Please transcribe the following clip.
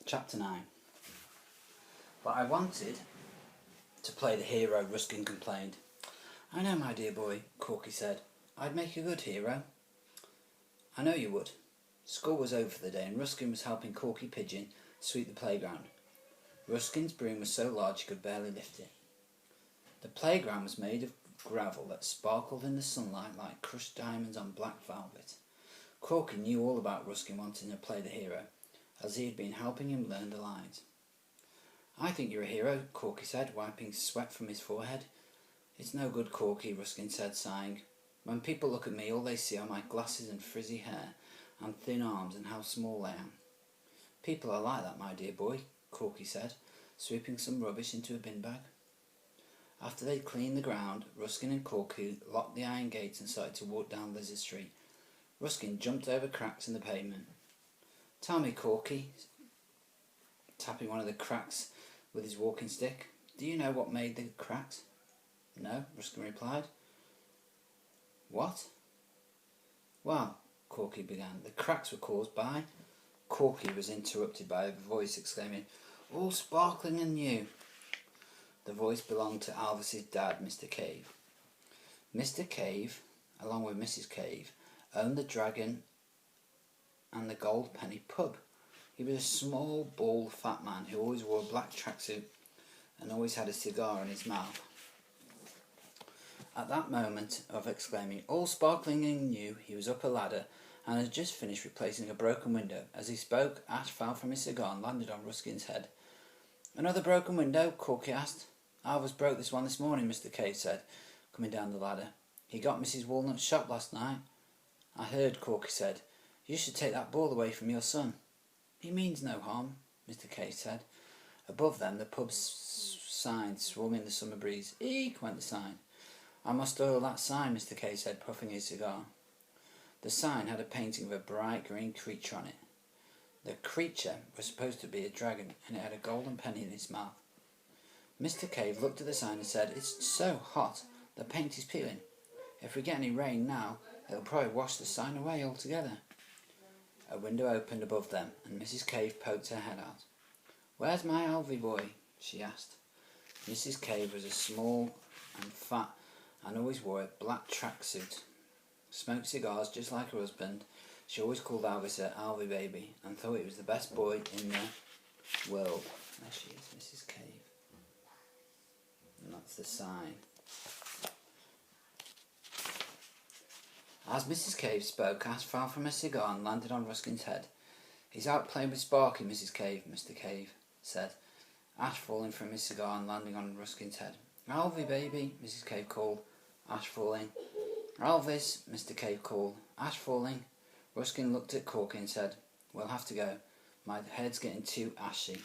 Chapter 9. But I wanted to play the hero, Ruskin complained. I know, my dear boy, Corky said. I'd make a good hero. I know you would. School was over for the day and Ruskin was helping Corky Pigeon sweep the playground. Ruskin's broom was so large he could barely lift it. The playground was made of gravel that sparkled in the sunlight like crushed diamonds on black velvet. Corky knew all about Ruskin wanting to play the hero, as he had been helping him learn the lines. I think you're a hero, Corky said, wiping sweat from his forehead. It's no good, Corky, Ruskin said, sighing. When people look at me, all they see are my glasses and frizzy hair and thin arms and how small I am. People are like that, my dear boy, Corky said, sweeping some rubbish into a bin bag. After they'd cleaned the ground, Ruskin and Corky locked the iron gates and started to walk down Lizard Street. Ruskin jumped over cracks in the pavement. Tell me, Corky, tapping one of the cracks with his walking stick, do you know what made the cracks? No, Ruskin replied. What? Well, Corky began, the cracks were caused by... Corky was interrupted by a voice exclaiming, all sparkling and new. The voice belonged to Alvis's dad, Mr. Cave. Mr. Cave, along with Mrs. Cave, owned the Dragon and the Gold Penny pub. He was a small, bald, fat man who always wore a black tracksuit and always had a cigar in his mouth. At that moment of exclaiming, all sparkling and new, he was up a ladder and had just finished replacing a broken window. As he spoke, ash fell from his cigar and landed on Ruskin's head. Another broken window? Corky asked. Alvis broke this one this morning, Mr. Cave said, coming down the ladder. He got Mrs. Walnut's shop last night. I heard, Corky said. You should take that ball away from your son. He means no harm, Mr. Cave said. Above them, the pub's sign swung in the summer breeze. Eek, went the sign. I must oil that sign, Mr. Cave said, puffing his cigar. The sign had a painting of a bright green creature on it. The creature was supposed to be a dragon, and it had a golden penny in its mouth. Mr. Cave looked at the sign and said, It's so hot, the paint is peeling. If we get any rain now, it'll probably wash the sign away altogether. A window opened above them, and Mrs. Cave poked her head out. Where's my Alvy boy? She asked. Mrs. Cave was a small and fat and always wore a black tracksuit. Smoked cigars just like her husband. She always called Alvis her Alvy baby and thought he was the best boy in the world. There she is, Mrs. Cave. And that's the sign. As Mrs. Cave spoke, ash fell from her cigar and landed on Ruskin's head. He's out playing with Sparky, Mrs. Cave, Mr. Cave said. Ash falling from his cigar and landing on Ruskin's head. Alvy, baby, Mrs. Cave called. Ash falling. Alvis, Mr. Cave called. Ash falling. Ruskin looked at Corky and said, We'll have to go. My head's getting too ashy.